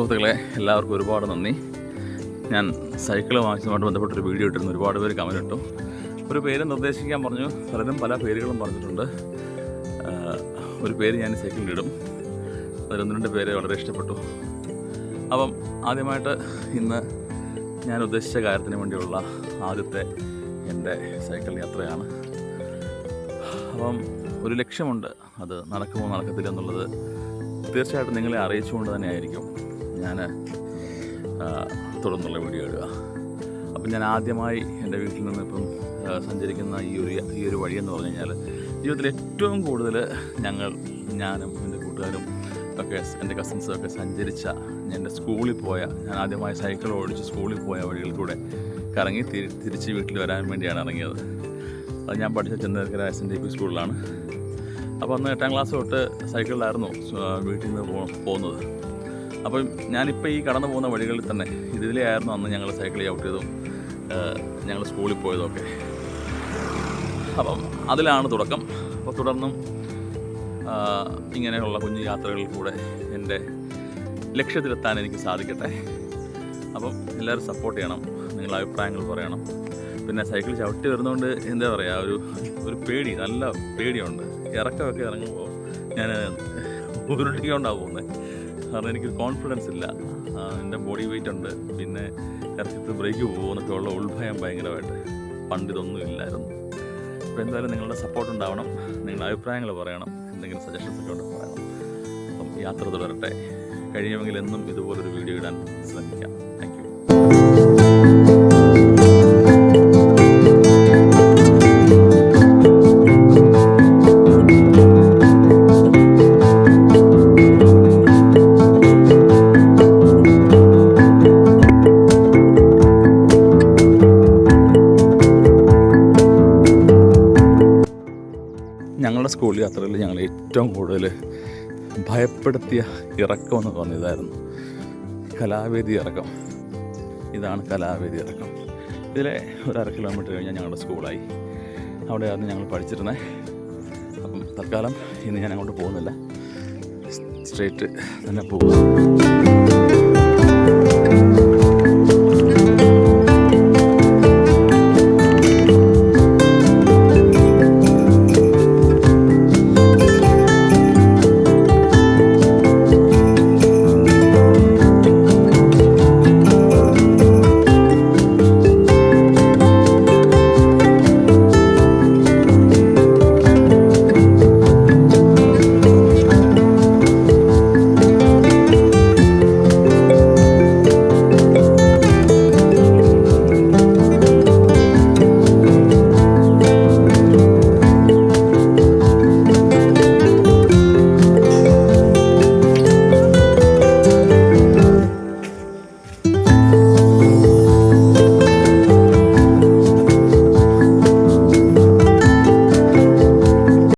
സുഹൃത്തുക്കളെ, എല്ലാവർക്കും ഒരുപാട് നന്ദി. ഞാൻ സൈക്കിൾ വാങ്ങിച്ചതുമായിട്ട് ബന്ധപ്പെട്ടൊരു വീഡിയോ ഇട്ടിരുന്നു. ഒരുപാട് പേര് കമൻറ്റ് ഇട്ടു. ഒരു പേര് നിർദ്ദേശിക്കാൻ പറഞ്ഞു. പലരും പല പേരുകളും പറഞ്ഞിട്ടുണ്ട്. ഒരു പേര് ഞാൻ സൈക്കിളിലിടും. അതിലൊന്ന് രണ്ട് പേര് വളരെ ഇഷ്ടപ്പെട്ടു. അപ്പം ആദ്യമായിട്ട് ഇന്ന് ഞാൻ ഉദ്ദേശിച്ച കാര്യത്തിന് വേണ്ടിയുള്ള ആദ്യത്തെ എൻ്റെ സൈക്കിൾ യാത്രയാണ്. അപ്പം ഒരു ലക്ഷ്യമുണ്ട്. അത് നടക്കുമോ നടക്കത്തില്ല എന്നുള്ളത് തീർച്ചയായിട്ടും നിങ്ങളെ അറിയിച്ചുകൊണ്ട് തന്നെ ആയിരിക്കും ഞാൻ തുടർന്നുള്ള വീഡിയോ ഇടുക. അപ്പം ഞാൻ ആദ്യമായി എൻ്റെ വീട്ടിൽ നിന്ന് ഇപ്പം സഞ്ചരിക്കുന്ന ഈ ഒരു വഴിയെന്ന് പറഞ്ഞു കഴിഞ്ഞാൽ, ജീവിതത്തിൽ ഏറ്റവും കൂടുതൽ ഞാനും എൻ്റെ കൂട്ടുകാരും ഒക്കെ എൻ്റെ കസിൻസും ഒക്കെ സഞ്ചരിച്ച, എൻ്റെ സ്കൂളിൽ പോയ, ഞാൻ ആദ്യമായി സൈക്കിൾ ഓടിച്ച് സ്കൂളിൽ പോയ വഴികളിൽ കൂടെ കറങ്ങി തിരിച്ച് വീട്ടിൽ വരാൻ വേണ്ടിയാണ് ഇറങ്ങിയത്. അത് ഞാൻ പഠിച്ച ചന്ദ്രക്കര SNDP സ്കൂളിലാണ്. അപ്പോൾ അന്ന് 8ാം ക്ലാസ് തൊട്ട് സൈക്കിളിലായിരുന്നു വീട്ടിൽ നിന്ന് പോകുന്നത്. അപ്പം ഞാനിപ്പോൾ ഈ കടന്നു പോകുന്ന വഴികളിൽ തന്നെ ഇതിലായിരുന്നു അന്ന് ഞങ്ങൾ സൈക്കിൾ ചവിട്ടിയതും ഞങ്ങൾ സ്കൂളിൽ പോയതൊക്കെ. അപ്പം അതിലാണ് തുടക്കം. അപ്പോൾ തുടർന്നും ഇങ്ങനെയുള്ള കുഞ്ഞു യാത്രകളിൽ കൂടെ എൻ്റെ ലക്ഷ്യത്തിലെത്താൻ എനിക്ക് സാധിക്കട്ടെ. അപ്പം എല്ലാവരും സപ്പോർട്ട് ചെയ്യണം, നിങ്ങളുടെ അഭിപ്രായങ്ങൾ പറയണം. പിന്നെ സൈക്കിൾ ചവിട്ടി വരുന്നതുകൊണ്ട് എന്താ പറയുക, ഒരു പേടി, നല്ല പേടിയുണ്ട്. ഇറക്കമൊക്കെ ഇറങ്ങുമ്പോൾ ഞാൻ ഉരുട്ടിക്കൊണ്ടാണ് പോകുന്നത്. കാരണം എനിക്കൊരു കോൺഫിഡൻസ് ഇല്ല. എൻ്റെ ബോഡി വെയിറ്റ് ഉണ്ട്. പിന്നെ ഇറക്കത്ത് ബ്രേക്ക് പോകുമെന്നൊക്കെ ഉള്ള ഉൾഭയം ഭയങ്കരമായിട്ട്. പണ്ടിതൊന്നും ഇല്ലായിരുന്നു. അപ്പോൾ എന്തായാലും നിങ്ങളുടെ സപ്പോർട്ട് ഉണ്ടാവണം, നിങ്ങളുടെ അഭിപ്രായങ്ങൾ പറയണം, എന്തെങ്കിലും സജഷൻസ് ഒക്കെ ഉണ്ട് പറയണം. അപ്പം യാത്ര തുടരട്ടെ. കഴിയുമെങ്കിൽ എന്നും ഇതുപോലൊരു വീഡിയോ ഇടാൻ ശ്രമിക്കാം. Thank you. ഞങ്ങളുടെ സ്കൂൾ യാത്രയിൽ ഞങ്ങൾ ഏറ്റവും കൂടുതൽ ഭയപ്പെടുത്തിയ ഇറക്കം എന്ന് പറഞ്ഞതായിരുന്നു കലാവേദി ഇറക്കം. ഇതാണ് കലാവേദി ഇറക്കം. ഇതിലെ ഒരു 1/2 കിലോമീറ്റർ കഴിഞ്ഞാൽ ഞങ്ങളുടെ സ്കൂളായി. അവിടെയായിരുന്നു ഞങ്ങൾ പഠിച്ചിരുന്നത്. അപ്പം തൽക്കാലം ഇന്ന് ഞാൻ അങ്ങോട്ട് പോകുന്നില്ല, സ്ട്രേറ്റ് തന്നെ പോകും.